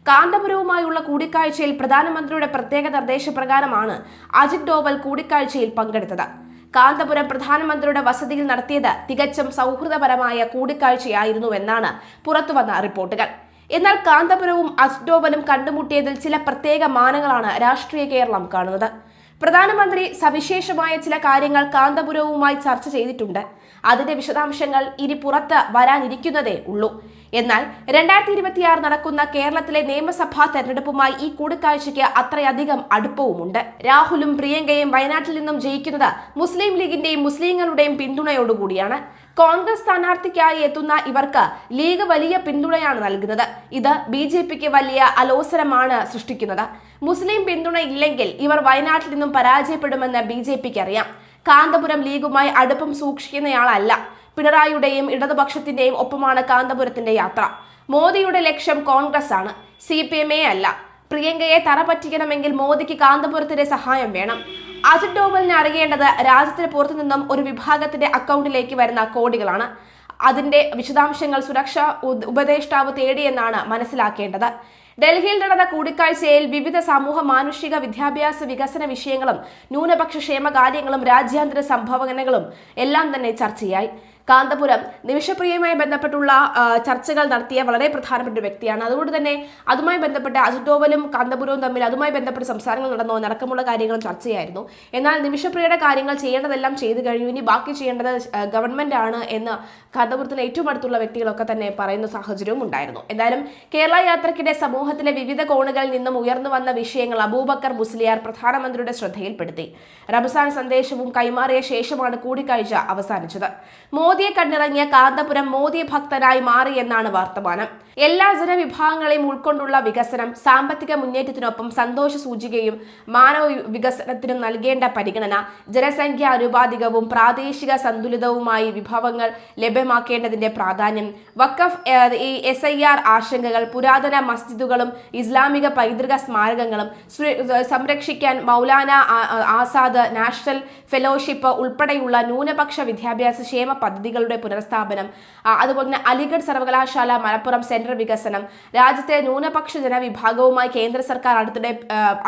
കാന്തപുരവുമായുള്ള കൂടിക്കാഴ്ചയിൽ പ്രധാനമന്ത്രിയുടെ പ്രത്യേക നിർദ്ദേശപ്രകാരമാണ് അജിത് ഡോവൽ കൂടിക്കാഴ്ചയിൽ പങ്കെടുത്തത്. കാന്തപുരം പ്രധാനമന്ത്രിയുടെ വസതിയിൽ നടത്തിയത് തികച്ചും സൗഹൃദപരമായ കൂടിക്കാഴ്ചയായിരുന്നുവെന്നാണ് പുറത്തുവന്ന റിപ്പോർട്ടുകൾ. എന്നാൽ കാന്തപുരവും അജിത് ഡോവലും കണ്ടുമുട്ടിയതിൽ ചില പ്രത്യേക മാനങ്ങളാണ് രാഷ്ട്രീയ കേരളം കാണുന്നത്. പ്രധാനമന്ത്രി സവിശേഷമായ ചില കാര്യങ്ങൾ കാന്തപുരവുമായി ചർച്ച ചെയ്തിട്ടുണ്ട്. അതിന്റെ വിശദാംശങ്ങൾ ഇനി പുറത്ത് വരാനിരിക്കുന്നതേ ഉള്ളൂ. എന്നാൽ 2026 നടക്കുന്ന കേരളത്തിലെ നിയമസഭാ തെരഞ്ഞെടുപ്പുമായി ഈ കൂടിക്കാഴ്ചയ്ക്ക് അത്രയധികം അടുപ്പവുമുണ്ട്. രാഹുലും പ്രിയങ്കയും വയനാട്ടിൽ നിന്നും ജയിക്കുന്നത് മുസ്ലിം ലീഗിന്റെയും മുസ്ലിങ്ങളുടെയും പിന്തുണയോടുകൂടിയാണ്. കോൺഗ്രസ് സ്ഥാനാർത്ഥിക്കായി എത്തുന്ന ഇവർക്ക് ലീഗ് വലിയ പിന്തുണയാണ് നൽകുന്നത്. ഇത് BJPക്ക് വലിയ അലോസരമാണ് സൃഷ്ടിക്കുന്നത്. മുസ്ലിം പിന്തുണ ഇല്ലെങ്കിൽ ഇവർ വയനാട്ടിൽ നിന്നും പരാജയപ്പെടുമെന്ന് BJPക്ക് അറിയാം. കാന്തപുരം ലീഗുമായി അടുപ്പം സൂക്ഷിക്കുന്നയാളല്ല. പിണറായിയുടെയും ഇടതുപക്ഷത്തിന്റെയും ഒപ്പമാണ് കാന്തപുരത്തിന്റെ യാത്ര. മോദിയുടെ ലക്ഷ്യം കോൺഗ്രസ് ആണ്, CPM അല്ല. പ്രിയങ്കയെ തറ പറ്റിക്കണമെങ്കിൽ മോദിക്ക് കാന്തപുരത്തിന്റെ സഹായം വേണം. അജിത് ഡോവലിനെ അറിയേണ്ടത് രാജ്യത്തിന് പുറത്തു നിന്നും ഒരു വിഭാഗത്തിന്റെ അക്കൗണ്ടിലേക്ക് വരുന്ന കോടികളാണ്. അതിന്റെ വിശദാംശങ്ങൾ സുരക്ഷാ ഉപദേഷ്ടാവ് തേടിയെന്നാണ് മനസ്സിലാക്കേണ്ടത്. ഡൽഹിയിൽ നടന്ന കൂടിക്കാഴ്ചയിൽ വിവിധ സമൂഹ മാനുഷിക വിദ്യാഭ്യാസ വികസന വിഷയങ്ങളും ന്യൂനപക്ഷ ക്ഷേമ കാര്യങ്ങളും രാജ്യാന്തര സംഭാവനകളും എല്ലാം തന്നെ ചർച്ചയായി. കാന്തപുരം നിമിഷപ്രിയയുമായി ബന്ധപ്പെട്ടുള്ള ചർച്ചകൾ നടത്തിയ വളരെ പ്രധാനപ്പെട്ട ഒരു വ്യക്തിയാണ്. അതുകൊണ്ട് തന്നെ അതുമായി ബന്ധപ്പെട്ട് അജിത് ഡോവലും കാന്തപുരവും തമ്മിൽ അതുമായി ബന്ധപ്പെട്ട് സംസാരങ്ങൾ നടക്കമുള്ള കാര്യങ്ങളും ചർച്ചയായിരുന്നു. എന്നാൽ നിമിഷപ്രിയയുടെ കാര്യങ്ങൾ ചെയ്യേണ്ടതെല്ലാം ചെയ്തു കഴിഞ്ഞു. ഇനി ബാക്കി ചെയ്യേണ്ടത് ഗവൺമെന്റ് ആണ് എന്ന് കാന്തപുരത്തിന് ഏറ്റവും അടുത്തുള്ള വ്യക്തികളൊക്കെ തന്നെ പറയുന്ന സാഹചര്യവും ഉണ്ടായിരുന്നു. എന്തായാലും കേരള യാത്രയ്ക്കിടെ സമൂഹത്തിലെ വിവിധ കോണുകളിൽ നിന്നും ഉയർന്നു വന്ന വിഷയങ്ങൾ അബൂബക്കർ മുസ്ലിയാർ പ്രധാനമന്ത്രിയുടെ ശ്രദ്ധയിൽപ്പെടുത്തി. റംസാൻ സന്ദേശവും കൈമാറിയ ശേഷമാണ് കൂടിക്കാഴ്ച അവസാനിച്ചത്. മോദിയെ കണ്ടിറങ്ങിയ കാന്തപുരം മോദി ഭക്തനായി മാറിയെന്നാണ് വർത്തമാനം. എല്ലാ ജനവിഭാഗങ്ങളെയും ഉൾക്കൊണ്ടുള്ള വികസനം, സാമ്പത്തിക മുന്നേറ്റത്തിനൊപ്പം സന്തോഷ സൂചികയും മാനവ വികസനത്തിനും നൽകേണ്ട പരിഗണന, ജനസംഖ്യ അനുപാതികവും പ്രാദേശിക സന്തുലിതവുമായി വിഭവങ്ങൾ ലഭ്യമാക്കേണ്ടതിന്റെ പ്രാധാന്യം, വഖഫ് SIR ആശങ്കകൾ, പുരാതന മസ്ജിദുകളും ഇസ്ലാമിക പൈതൃക സ്മാരകങ്ങളും സംരക്ഷിക്കാൻ മൗലാന ആസാദ് നാഷണൽ ഫെലോഷിപ്പ് ഉൾപ്പെടെയുള്ള ന്യൂനപക്ഷ വിദ്യാഭ്യാസ ക്ഷേമ പദ്ധതികളുടെ പുനഃസ്ഥാപനം, അതുപോലെ തന്നെ അലിഗഡ് സർവകലാശാല മലപ്പുറം സെന്റർ വികസനം, രാജ്യത്തെ ന്യൂനപക്ഷ ജനവിഭാഗവുമായി കേന്ദ്ര സർക്കാർ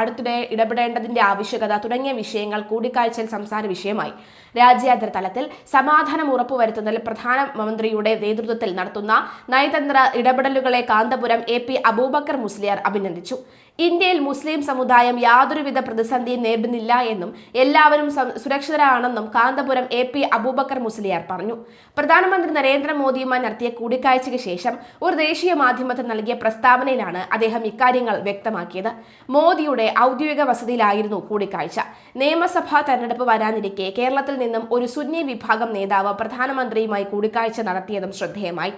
അടുത്തിടെ ഇടപെടേണ്ടതിന്റെ ആവശ്യകത തുടങ്ങിയ വിഷയങ്ങൾ കൂടിക്കാഴ്ചയിൽ സംസാര വിഷയമായി. രാജ്യാന്തര തലത്തിൽ സമാധാനം ഉറപ്പുവരുത്തുന്നതിൽ പ്രധാനമന്ത്രിയുടെ നേതൃത്വത്തിൽ നടത്തുന്ന നയതന്ത്ര ഇടപെടലുകളെ കാന്തപുരം AP അബൂബക്കർ മുസ്ലിയാർ അഭിനന്ദിച്ചു. ഇന്ത്യയിൽ മുസ്ലിം സമുദായം യാതൊരുവിധ പ്രതിസന്ധിയും നേരിടുന്നില്ല എന്നും എല്ലാവരും സുരക്ഷിതരാണെന്നും കാന്തപുരം AP അബൂബക്കർ മുസ്ലിയാർ പറഞ്ഞു. പ്രധാനമന്ത്രി നരേന്ദ്രമോദിയുമായി നടത്തിയ കൂടിക്കാഴ്ചയ്ക്ക് ശേഷം ഒരു ദേശീയ മാധ്യമത്തിൽ നൽകിയ പ്രസ്താവനയിലാണ് അദ്ദേഹം ഇക്കാര്യങ്ങൾ വ്യക്തമാക്കിയത്. മോദിയുടെ ഔദ്യോഗിക വസതിയിലായിരുന്നു കൂടിക്കാഴ്ച. നിയമസഭാ തെരഞ്ഞെടുപ്പ് വരാനിരിക്കെ കേരളത്തിൽ നിന്നും ഒരു സുന്നി വിഭാഗം നേതാവ് പ്രധാനമന്ത്രിയുമായി കൂടിക്കാഴ്ച നടത്തിയതും ശ്രദ്ധേയമായി.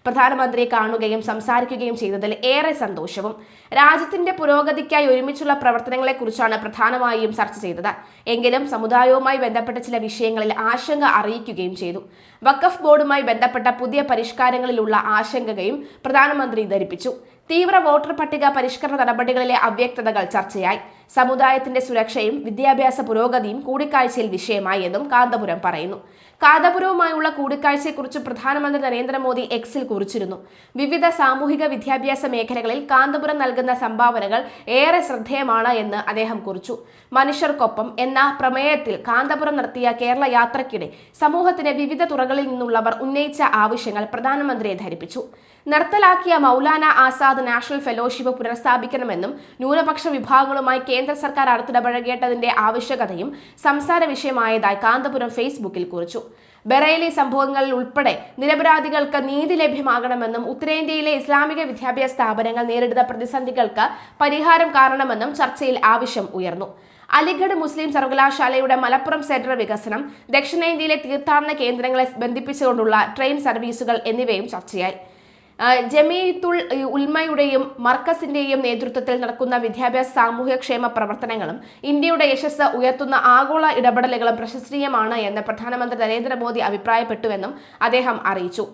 പ്രധാനമന്ത്രിയെ കാണുകയും സംസാരിക്കുകയും ചെയ്തതിൽ ഏറെ സന്തോഷവും. രാജ്യത്തിന്റെ പുരോഗതിക്കായി ഒരുമിച്ചുള്ള പ്രവർത്തനങ്ങളെക്കുറിച്ചാണ് പ്രധാനമായും ചർച്ച ചെയ്തത്. എങ്കിലും സമുദായവുമായി ബന്ധപ്പെട്ട ചില വിഷയങ്ങളിൽ ആശങ്ക അറിയിക്കുകയും ചെയ്തു. വഖഫ് ബോർഡുമായി ബന്ധപ്പെട്ട പുതിയ പരിഷ്കാരങ്ങളിലുള്ള ആശങ്കയും പ്രധാനമന്ത്രി ധരിപ്പിച്ചു. തീവ്ര വോട്ടർ പട്ടിക പരിഷ്കരണ നടപടികളിലെ അവ്യക്തതകൾ ചർച്ചയായി. സമുദായത്തിന്റെ സുരക്ഷയും വിദ്യാഭ്യാസ പുരോഗതിയും കൂടിക്കാഴ്ചയിൽ വിഷയമായി എന്നും കാന്തപുരം പറയുന്നു. കാന്തപുരവുമായുള്ള കൂടിക്കാഴ്ചയെക്കുറിച്ച് പ്രധാനമന്ത്രി നരേന്ദ്രമോദി Xൽ കുറിച്ചിരുന്നു. വിവിധ സാമൂഹിക വിദ്യാഭ്യാസ മേഖലകളിൽ കാന്തപുരം നൽകുന്ന സംഭാവനകൾ ഏറെ ശ്രദ്ധേയമാണ് എന്ന് അദ്ദേഹം കുറിച്ചു. മനുഷ്യർക്കൊപ്പം എന്ന പ്രമേയത്തിൽ കാന്തപുരം നടത്തിയ കേരള യാത്രയ്ക്കിടെ സമൂഹത്തിന്റെ വിവിധ തുറകളിൽ നിന്നുള്ളവർ ഉന്നയിച്ച ആവശ്യങ്ങൾ പ്രധാനമന്ത്രിയെ ധരിപ്പിച്ചു. നിർത്തലാക്കിയ മൗലാന ആസാദ് നാഷണൽ ഫെലോഷിപ്പ് പുനഃസ്ഥാപിക്കണമെന്നും ന്യൂനപക്ഷ വിഭാഗങ്ങളുമായി കേന്ദ്ര സർക്കാർ അടുത്തിടപഴകേണ്ടതിന്റെ ആവശ്യകതയും സംസാര വിഷയമായതായി കാന്തപുരം ഫേസ്ബുക്കിൽ കുറിച്ചു. ബറേലി സംഭവങ്ങളിൽ ഉൾപ്പെടെ നിരപരാധികൾക്ക് നീതി ലഭ്യമാകണമെന്നും ഉത്തരേന്ത്യയിലെ ഇസ്ലാമിക വിദ്യാഭ്യാസ സ്ഥാപനങ്ങൾ നേരിടുന്ന പ്രതിസന്ധികൾക്ക് പരിഹാരം കാണണമെന്നും ചർച്ചയിൽ ആവശ്യം ഉയർന്നു. അലിഗഡ് മുസ്ലിം സർവകലാശാലയുടെ മലപ്പുറം സെന്റർ വികസനം, ദക്ഷിണേന്ത്യയിലെ തീർത്ഥാടന കേന്ദ്രങ്ങളെ ബന്ധിപ്പിച്ചുകൊണ്ടുള്ള ട്രെയിൻ സർവീസുകൾ എന്നിവയും ചർച്ചയായി. ജമീയത്തുൽ ഉൽമയുടെയും മർക്കസിന്റെയും നേതൃത്വത്തിൽ നടക്കുന്ന വിദ്യാഭ്യാസ സാമൂഹ്യക്ഷേമ പ്രവർത്തനങ്ങളും ഇന്ത്യയുടെ യശസ് ഉയർത്തുന്ന ആഗോള ഇടപെടലുകളും പ്രശംസനീയമാണ് എന്ന് പ്രധാനമന്ത്രി നരേന്ദ്രമോദി അഭിപ്രായപ്പെട്ടുവെന്നും അദ്ദേഹം അറിയിച്ചു.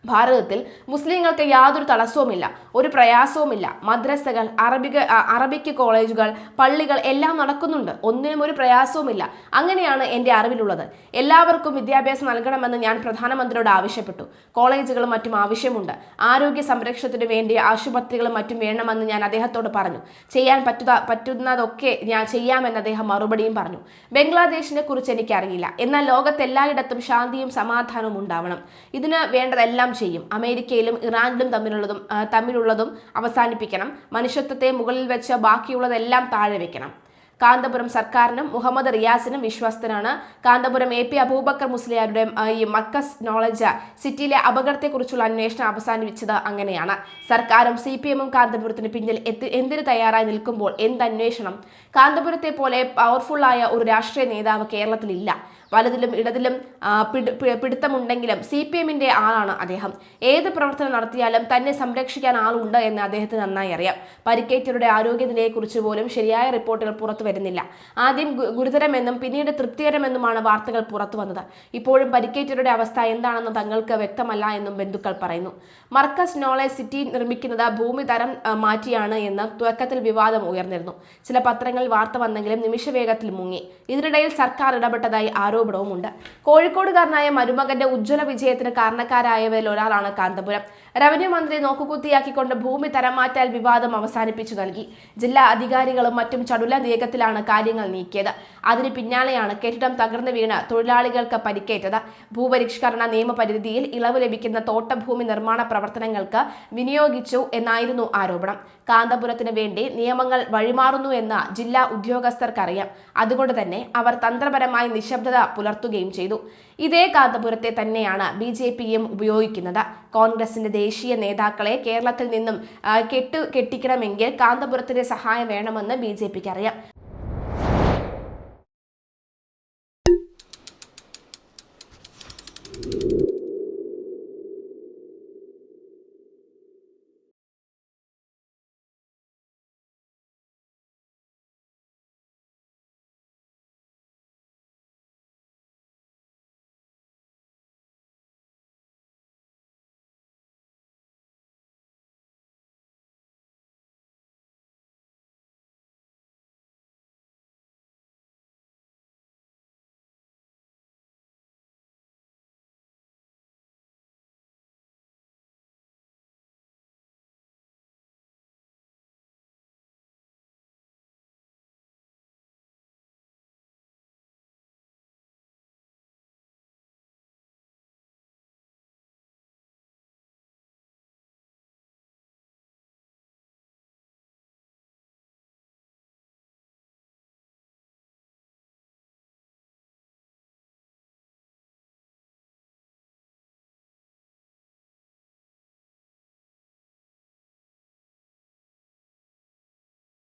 ഭാരതത്തിൽ മുസ്ലിങ്ങൾക്ക് യാതൊരു തടസ്സവുമില്ല, ഒരു പ്രയാസവുമില്ല. മദ്രസകൾ, അറബിക് കോളേജുകൾ, പള്ളികൾ എല്ലാം നടക്കുന്നുണ്ട്. ഒന്നിനും ഒരു പ്രയാസവുമില്ല. അങ്ങനെയാണ് എൻ്റെ അറിവിലുള്ളത്. എല്ലാവർക്കും വിദ്യാഭ്യാസം നൽകണമെന്ന് ഞാൻ പ്രധാനമന്ത്രിയോട് ആവശ്യപ്പെട്ടു. കോളേജുകളും മറ്റും ആവശ്യമുണ്ട്. ആരോഗ്യ സംരക്ഷണത്തിന് വേണ്ടി ആശുപത്രികളും മറ്റും വേണമെന്ന് ഞാൻ അദ്ദേഹത്തോട് പറഞ്ഞു. ചെയ്യാൻ പറ്റുന്നതൊക്കെ ഞാൻ ചെയ്യാമെന്ന് അദ്ദേഹം മറുപടിയും പറഞ്ഞു. ബംഗ്ലാദേശിനെ കുറിച്ച് എനിക്കറിയില്ല. എന്നാൽ ലോകത്തെല്ലായിടത്തും ശാന്തിയും സമാധാനവും ഉണ്ടാവണം. ഇതിന് വേണ്ടതെല്ലാം ചെയ്യും. അമേരിക്കയിലും ഇറാനിലും തമ്മിലുള്ളതും അവസാനിപ്പിക്കണം. മനുഷ്യത്വത്തെ മുകളിൽ വെച്ച് ബാക്കിയുള്ളതെല്ലാം താഴെ വെക്കണം. കാന്തപുരം സർക്കാരിനും മുഹമ്മദ് റിയാസിനും വിശ്വസ്തനാണ്. കാന്തപുരം AP അബൂബക്കർ മുസ്ലിയാരുടെ ഈ മർക്കസ് നോളജ് സിറ്റിയിലെ അപകടത്തെക്കുറിച്ചുള്ള അന്വേഷണം അവസാനിപ്പിച്ചത് അങ്ങനെയാണ്. സർക്കാരും CPM-ഉം കാന്തപുരത്തിന് പിന്നിൽ എന്തിനു തയ്യാറായി നിൽക്കുമ്പോൾ എന്ത് അന്വേഷണം? കാന്തപുരത്തെ പോലെ പവർഫുള്ളായ ഒരു രാഷ്ട്രീയ നേതാവ് കേരളത്തിലില്ല. വലതിലും ഇടതിലും പിടുത്തമുണ്ടെങ്കിലും CPM-ന്റെ ആളാണ് അദ്ദേഹം. ഏത് പ്രവർത്തനം നടത്തിയാലും തന്നെ സംരക്ഷിക്കാൻ ആളുണ്ട് എന്ന് അദ്ദേഹത്തിന് നന്നായി അറിയാം. പരിക്കേറ്റവരുടെ ആരോഗ്യനിലയെക്കുറിച്ച് പോലും ശരിയായ റിപ്പോർട്ടുകൾ പുറത്തു വരുന്നില്ല. ആദ്യം ഗുരുതരമെന്നും പിന്നീട് തൃപ്തികരമെന്നുമാണ് വാർത്തകൾ പുറത്തു വന്നത്. ഇപ്പോഴും പരിക്കേറ്റവരുടെ അവസ്ഥ എന്താണെന്ന് തങ്ങൾക്ക് വ്യക്തമല്ല എന്നും ബന്ധുക്കൾ പറയുന്നു. മർക്കസ് നോളജ് സിറ്റി നിർമ്മിക്കുന്നത് ഭൂമി തരം മാറ്റിയാണ് എന്ന് തുടക്കത്തിൽ വിവാദം ഉയർന്നിരുന്നു. ചില പത്രങ്ങളിൽ വാർത്ത വന്നെങ്കിലും നിമിഷവേഗത്തിൽ മുങ്ങി. ഇതിനിടയിൽ സർക്കാർ ഇടപെട്ടതായി ആരോപണവുമുണ്ട്. കോഴിക്കോടുകാരനായ മരുമകന്റെ ഉജ്ജ്വല വിജയത്തിന് കാരണക്കാരായവരിൽ ഒരാളാണ് കാന്തപുരം. റവന്യൂ മന്ത്രി നോക്കുകുത്തിയാക്കിക്കൊണ്ട് ഭൂമി തരം മാറ്റാൽ വിവാദം അവസാനിപ്പിച്ചു നൽകി. ജില്ലാ അധികാരികളും മറ്റും ചടുല വേഗത്തിലാണ് കാര്യങ്ങൾ നീക്കിയത്. അതിന് പിന്നാലെയാണ് കെട്ടിടം തകർന്നു വീണ് തൊഴിലാളികൾക്ക് പരിക്കേറ്റത്. ഭൂപരിഷ്കരണ നിയമപരിധിയിൽ ഇളവ് ലഭിക്കുന്ന തോട്ടഭൂമി നിർമ്മാണ പ്രവർത്തനങ്ങൾക്ക് വിനിയോഗിച്ചു എന്നായിരുന്നു ആരോപണം. കാന്തപുരത്തിന് വേണ്ടി നിയമങ്ങൾ വഴിമാറുന്നു എന്ന് ജില്ലാ ഉദ്യോഗസ്ഥർക്കറിയാം. അതുകൊണ്ട് തന്നെ അവർ തന്ത്രപരമായി നിശബ്ദത പുലർത്തുകയും ചെയ്തു. ഇതേ കാന്തപുരത്തെ തന്നെയാണ് BJP-യും ഉപയോഗിക്കുന്നത്. കോൺഗ്രസിന്റെ ദേശീയ നേതാക്കളെ കേരളത്തിൽ നിന്നും കെട്ടിക്കണമെങ്കിൽ കാന്തപുരത്തിന്റെ സഹായം വേണമെന്ന് BJP-ക്ക് അറിയാം.